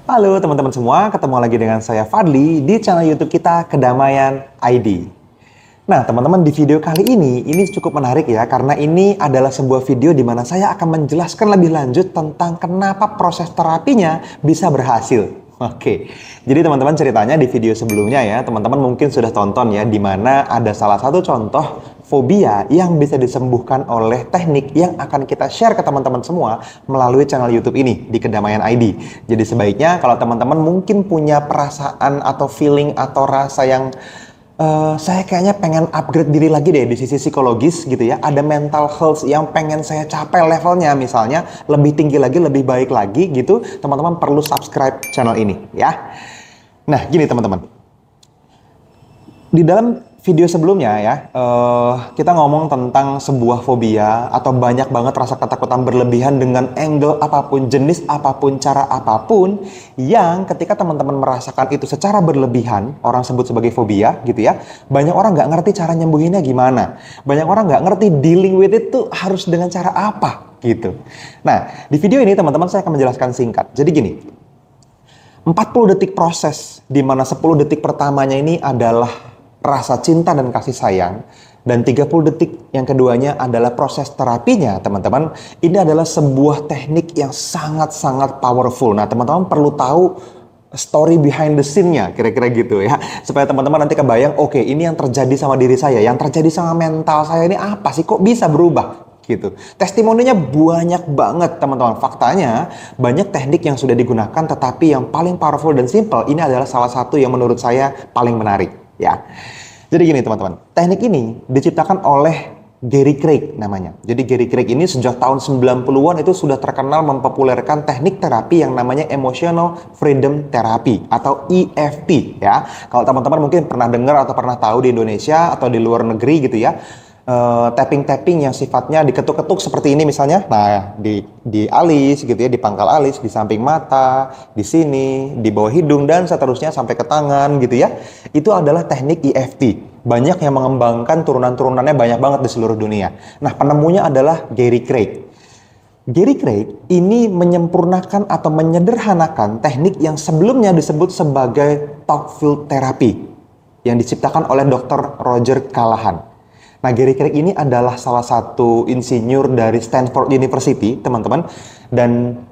Halo teman-teman semua, ketemu lagi dengan saya Fadli di channel YouTube kita Kedamaian ID. Nah teman-teman, di video kali ini cukup menarik ya, karena ini adalah sebuah video di mana saya akan menjelaskan lebih lanjut tentang kenapa proses terapinya bisa berhasil. Oke, jadi teman-teman ceritanya di video sebelumnya ya, teman-teman mungkin sudah tonton ya, di mana ada salah satu contoh fobia yang bisa disembuhkan oleh teknik yang akan kita share ke teman-teman semua melalui channel YouTube ini di Kedamaian ID. Jadi sebaiknya kalau teman-teman mungkin punya perasaan atau feeling atau rasa yang saya kayaknya pengen upgrade diri lagi deh di sisi psikologis gitu ya. Ada mental health yang pengen saya capai levelnya, misalnya lebih tinggi lagi, lebih baik lagi gitu. Teman-teman perlu subscribe channel ini ya. Nah gini teman-teman, di dalam video sebelumnya ya, kita ngomong tentang sebuah fobia atau banyak banget rasa ketakutan berlebihan dengan angle apapun, jenis apapun, cara apapun, yang ketika teman-teman merasakan itu secara berlebihan, orang sebut sebagai fobia gitu ya, banyak orang nggak ngerti cara nyembuhinnya gimana. Banyak orang nggak ngerti dealing with it tuh harus dengan cara apa gitu. Nah, di video ini teman-teman saya akan menjelaskan singkat. Jadi gini, 40 detik proses, di mana 10 detik pertamanya ini adalah rasa cinta dan kasih sayang, dan 30 detik yang keduanya adalah proses terapinya, teman-teman. Ini adalah sebuah teknik yang sangat-sangat powerful. Nah, teman-teman perlu tahu story behind the scene-nya, kira-kira gitu ya. Supaya teman-teman nanti kebayang, oke, ini yang terjadi sama diri saya, yang terjadi sama mental saya ini apa sih, kok bisa berubah? Gitu. Testimoninya banyak banget teman-teman. Faktanya banyak teknik yang sudah digunakan, tetapi yang paling powerful dan simple ini adalah salah satu yang menurut saya paling menarik ya. Jadi gini teman-teman, teknik ini diciptakan oleh Gary Craig namanya. Jadi Gary Craig ini sejak tahun 90-an itu sudah terkenal mempopulerkan teknik terapi yang namanya Emotional Freedom Therapy atau EFT ya. Kalau teman-teman mungkin pernah dengar atau pernah tahu di Indonesia atau di luar negeri gitu ya, tapping-tapping yang sifatnya diketuk-ketuk seperti ini misalnya. Nah, di alis gitu ya, di pangkal alis, di samping mata, di sini, di bawah hidung dan seterusnya sampai ke tangan gitu ya. Itu adalah teknik EFT. Banyak yang mengembangkan turunan-turunannya banyak banget di seluruh dunia. Nah, penemunya adalah Gary Craig. Gary Craig ini menyempurnakan atau menyederhanakan teknik yang sebelumnya disebut sebagai talk field therapy yang diciptakan oleh Dr. Roger Callahan. Nah, Gary Craig ini adalah salah satu insinyur dari Stanford University, teman-teman. Dan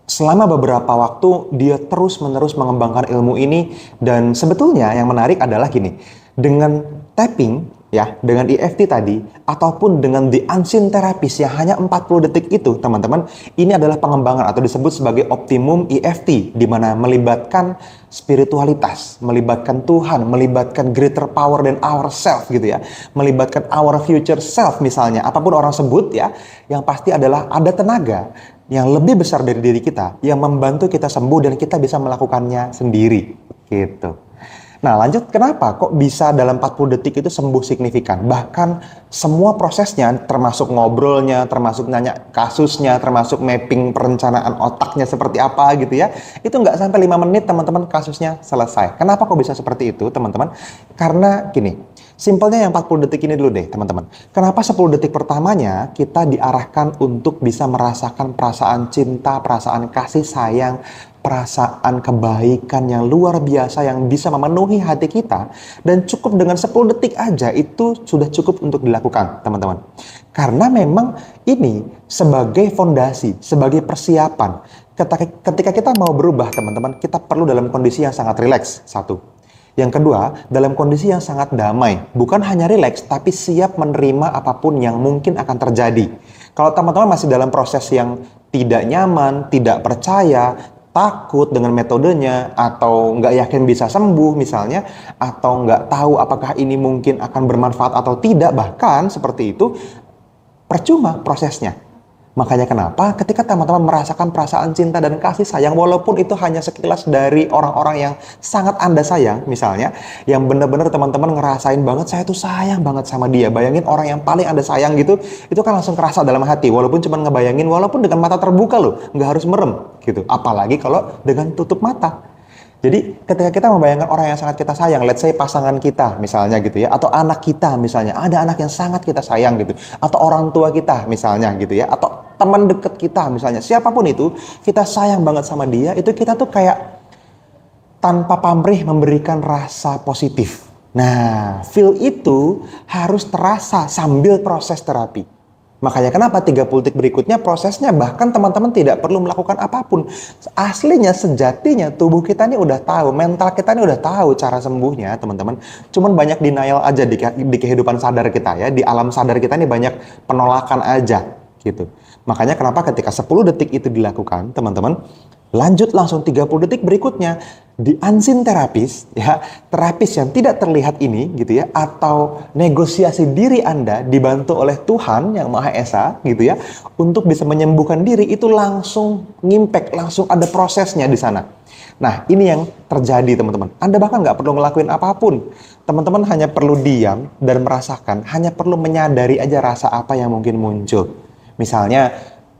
selama beberapa waktu, dia terus-menerus mengembangkan ilmu ini. Dan sebetulnya yang menarik adalah gini, dengan tapping, ya, dengan EFT tadi, ataupun dengan the unseen therapist yang hanya 40 detik itu, teman-teman, ini adalah pengembangan atau disebut sebagai optimum EFT, di mana melibatkan spiritualitas, melibatkan Tuhan, melibatkan greater power than ourself gitu ya, melibatkan our future self misalnya, apapun orang sebut ya, yang pasti adalah ada tenaga yang lebih besar dari diri kita, yang membantu kita sembuh dan kita bisa melakukannya sendiri, gitu. Nah lanjut, kenapa kok bisa dalam 40 detik itu sembuh signifikan? Bahkan semua prosesnya, termasuk ngobrolnya, termasuk nanya kasusnya, termasuk mapping perencanaan otaknya seperti apa gitu ya, itu nggak sampai 5 menit teman-teman kasusnya selesai. Kenapa kok bisa seperti itu teman-teman? Karena gini, simpelnya yang 40 detik ini dulu deh teman-teman. Kenapa 10 detik pertamanya kita diarahkan untuk bisa merasakan perasaan cinta, perasaan kasih sayang, perasaan kebaikan yang luar biasa yang bisa memenuhi hati kita, dan cukup dengan 10 detik aja itu sudah cukup untuk dilakukan teman-teman. Karena memang ini sebagai fondasi, sebagai persiapan ketika kita mau berubah teman-teman, kita perlu dalam kondisi yang sangat rileks, satu. Yang kedua, dalam kondisi yang sangat damai, bukan hanya rileks tapi siap menerima apapun yang mungkin akan terjadi. Kalau teman-teman masih dalam proses yang tidak nyaman, tidak percaya, takut dengan metodenya, atau nggak yakin bisa sembuh misalnya, atau nggak tahu apakah ini mungkin akan bermanfaat atau tidak, bahkan seperti itu, percuma prosesnya. Makanya kenapa ketika teman-teman merasakan perasaan cinta dan kasih sayang, walaupun itu hanya sekilas dari orang-orang yang sangat Anda sayang, misalnya, yang benar-benar teman-teman ngerasain banget, saya tuh sayang banget sama dia. Bayangin orang yang paling Anda sayang gitu, itu kan langsung kerasa dalam hati, walaupun cuma ngebayangin, walaupun dengan mata terbuka loh, nggak harus merem gitu. Apalagi kalau dengan tutup mata. Jadi ketika kita membayangkan orang yang sangat kita sayang, let's say pasangan kita misalnya gitu ya, atau anak kita misalnya, ada anak yang sangat kita sayang gitu, atau orang tua kita misalnya gitu ya, atau teman dekat kita misalnya, siapapun itu, kita sayang banget sama dia, itu kita tuh kayak tanpa pamrih memberikan rasa positif. Nah, feel itu harus terasa sambil proses terapi. Makanya kenapa 30 detik berikutnya prosesnya bahkan teman-teman tidak perlu melakukan apapun. Aslinya, sejatinya tubuh kita ini udah tahu, mental kita ini udah tahu cara sembuhnya teman-teman. Cuman banyak denial aja di kehidupan sadar kita ya. Di alam sadar kita ini banyak penolakan aja gitu. Makanya kenapa ketika 10 detik itu dilakukan teman-teman, lanjut langsung 30 detik berikutnya di unseen terapis ya, terapis yang tidak terlihat ini gitu ya, atau negosiasi diri Anda dibantu oleh Tuhan yang Maha Esa gitu ya, untuk bisa menyembuhkan diri, itu langsung ngimpact, langsung ada prosesnya di sana. Nah, ini yang terjadi teman-teman. Anda bahkan nggak perlu ngelakuin apapun. Teman-teman hanya perlu diam dan merasakan, hanya perlu menyadari aja rasa apa yang mungkin muncul. Misalnya,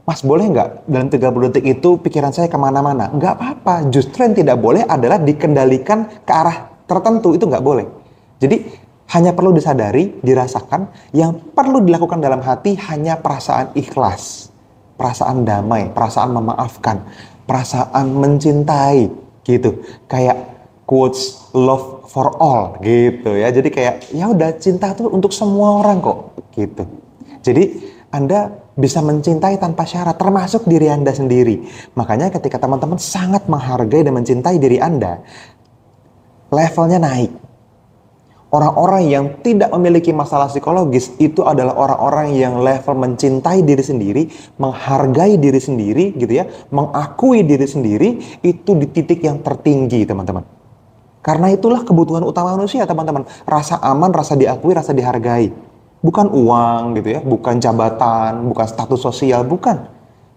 Mas, boleh nggak dalam 30 detik itu pikiran saya kemana-mana? Nggak apa-apa. Justru yang tidak boleh adalah dikendalikan ke arah tertentu. Itu nggak boleh. Jadi hanya perlu disadari, dirasakan. Yang perlu dilakukan dalam hati hanya perasaan ikhlas, perasaan damai, perasaan memaafkan, perasaan mencintai gitu. Kayak quotes love for all gitu ya. Jadi kayak ya udah, cinta tuh untuk semua orang kok gitu. Jadi Anda bisa mencintai tanpa syarat, termasuk diri Anda sendiri. Makanya ketika teman-teman sangat menghargai dan mencintai diri Anda, levelnya naik. Orang-orang yang tidak memiliki masalah psikologis itu adalah orang-orang yang level mencintai diri sendiri, menghargai diri sendiri gitu ya, mengakui diri sendiri, itu di titik yang tertinggi teman-teman. Karena itulah kebutuhan utama manusia teman-teman, rasa aman, rasa diakui, rasa dihargai. Bukan uang gitu ya, bukan jabatan, bukan status sosial, bukan.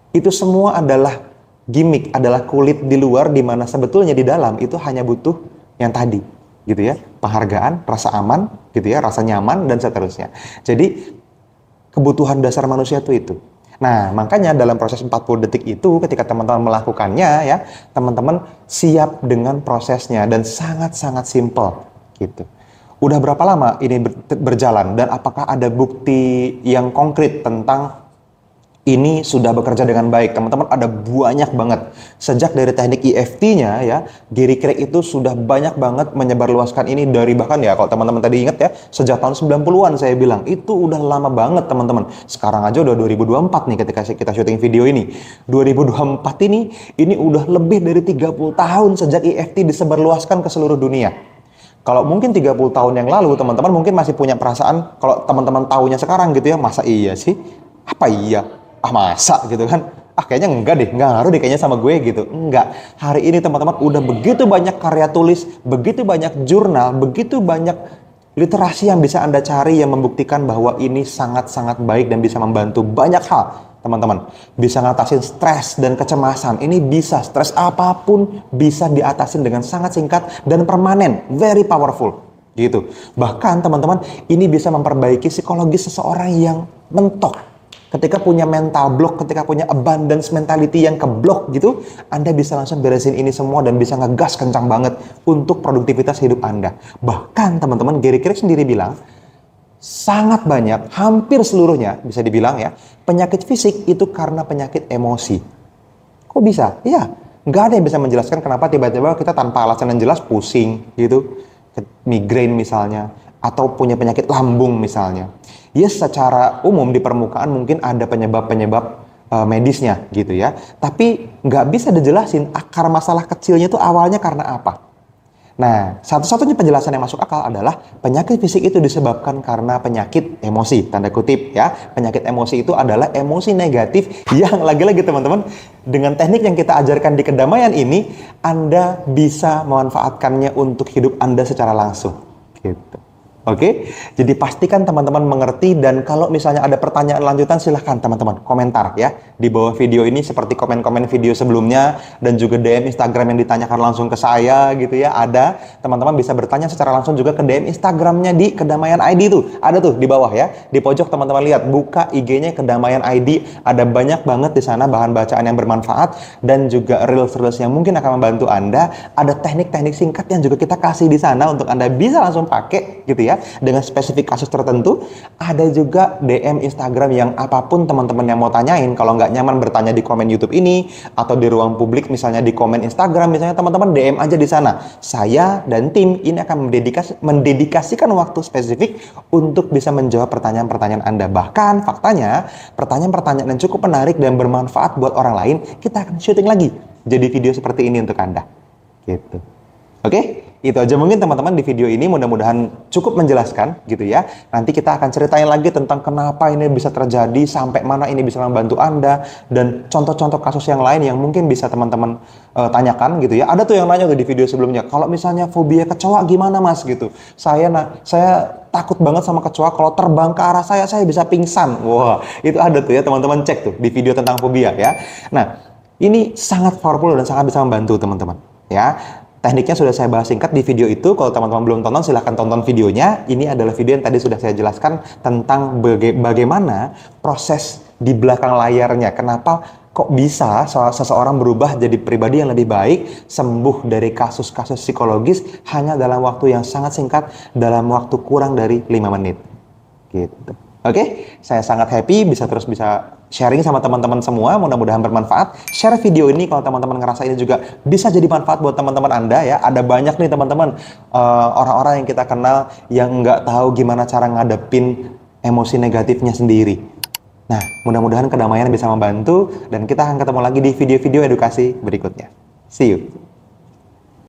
Itu semua adalah gimmick, adalah kulit di luar, di mana sebetulnya di dalam itu hanya butuh yang tadi gitu ya, penghargaan, rasa aman gitu ya, rasa nyaman dan seterusnya. Jadi kebutuhan dasar manusia itu. Nah, makanya dalam proses 40 detik itu ketika teman-teman melakukannya ya, teman-teman siap dengan prosesnya dan sangat-sangat simple gitu. Udah berapa lama ini berjalan dan apakah ada bukti yang konkret tentang ini sudah bekerja dengan baik? Teman-teman, ada banyak banget. Sejak dari teknik EFT-nya ya, Gary Craig itu sudah banyak banget menyebarluaskan ini dari bahkan ya, kalau teman-teman tadi ingat ya, sejak tahun 90-an saya bilang, itu udah lama banget teman-teman. Sekarang aja udah 2024 nih ketika kita syuting video ini. 2024 ini udah lebih dari 30 tahun sejak EFT disebarluaskan ke seluruh dunia. Kalau mungkin 30 tahun yang lalu, teman-teman mungkin masih punya perasaan, kalau teman-teman taunya sekarang gitu ya, masa iya sih? Apa iya? Ah masa gitu kan? Ah kayaknya enggak deh, enggak ngaruh deh kayaknya sama gue gitu. Enggak. Hari ini teman-teman udah begitu banyak karya tulis, begitu banyak jurnal, begitu banyak literasi yang bisa Anda cari yang membuktikan bahwa ini sangat-sangat baik dan bisa membantu banyak hal. Teman-teman, bisa ngatasin stres dan kecemasan. Ini bisa, stres apapun bisa diatasin dengan sangat singkat dan permanen, very powerful gitu. Bahkan teman-teman, ini bisa memperbaiki psikologis seseorang yang mentok. Ketika punya mental block, ketika punya abundance mentality yang keblok gitu, Anda bisa langsung beresin ini semua dan bisa ngegas kencang banget untuk produktivitas hidup Anda. Bahkan teman-teman, Gary Craig sendiri bilang, sangat banyak, hampir seluruhnya bisa dibilang ya, penyakit fisik itu karena penyakit emosi. Kok bisa? Iya, nggak ada yang bisa menjelaskan kenapa tiba-tiba kita tanpa alasan yang jelas pusing gitu, migrain misalnya, atau punya penyakit lambung misalnya. Ya secara umum di permukaan mungkin ada penyebab-penyebab medisnya gitu ya, tapi nggak bisa dijelasin akar masalah kecilnya itu awalnya karena apa. Nah, satu-satunya penjelasan yang masuk akal adalah penyakit fisik itu disebabkan karena penyakit emosi, tanda kutip ya. Penyakit emosi itu adalah emosi negatif yang lagi-lagi teman-teman, dengan teknik yang kita ajarkan di kedamaian ini, Anda bisa memanfaatkannya untuk hidup Anda secara langsung. Gitu. Oke, jadi pastikan teman-teman mengerti, dan kalau misalnya ada pertanyaan lanjutan silahkan teman-teman komentar ya di bawah video ini seperti komen-komen video sebelumnya, dan juga DM Instagram yang ditanyakan langsung ke saya gitu ya. Ada teman-teman bisa bertanya secara langsung juga ke DM Instagramnya di Kedamaian ID tuh, ada tuh di bawah ya, di pojok teman-teman lihat, buka IG-nya Kedamaian ID, ada banyak banget di sana bahan bacaan yang bermanfaat dan juga reels-reels yang mungkin akan membantu Anda. Ada teknik-teknik singkat yang juga kita kasih di sana untuk Anda bisa langsung pakai gitu ya. dengan spesifik kasus tertentu. Ada juga DM Instagram yang apapun teman-teman yang mau tanyain, kalau nggak nyaman bertanya di komen YouTube ini, atau di ruang publik misalnya di komen Instagram, misalnya teman-teman DM aja di sana. Saya dan tim ini akan mendedikasikan waktu spesifik untuk bisa menjawab pertanyaan-pertanyaan Anda. Bahkan faktanya, pertanyaan-pertanyaan yang cukup menarik dan bermanfaat buat orang lain, kita akan syuting lagi jadi video seperti ini untuk Anda. Gitu. Oke, itu aja mungkin teman-teman di video ini, mudah-mudahan cukup menjelaskan gitu ya. Nanti kita akan ceritain lagi tentang kenapa ini bisa terjadi, sampai mana ini bisa membantu Anda, dan contoh-contoh kasus yang lain yang mungkin bisa teman-teman tanyakan gitu ya. Ada tuh yang nanya tuh di video sebelumnya, kalau misalnya fobia kecoa gimana mas gitu. Saya takut banget sama kecoa, kalau terbang ke arah saya bisa pingsan. Wah, itu ada tuh ya, teman-teman cek tuh di video tentang fobia ya. Nah, ini sangat powerful dan sangat bisa membantu teman-teman ya. Tekniknya sudah saya bahas singkat di video itu. Kalau teman-teman belum tonton, silahkan tonton videonya. Ini adalah video yang tadi sudah saya jelaskan tentang bagaimana proses di belakang layarnya. Kenapa kok bisa seseorang berubah jadi pribadi yang lebih baik, sembuh dari kasus-kasus psikologis hanya dalam waktu yang sangat singkat, dalam waktu kurang dari 5 menit. Gitu. Oke, saya sangat happy bisa sharing sama teman-teman semua, mudah-mudahan bermanfaat. Share video ini kalau teman-teman ngerasa ini juga bisa jadi manfaat buat teman-teman Anda ya. Ada banyak nih teman-teman orang-orang yang kita kenal yang nggak tahu gimana cara ngadepin emosi negatifnya sendiri. Nah, mudah-mudahan kedamaian bisa membantu dan kita akan ketemu lagi di video-video edukasi berikutnya. See you.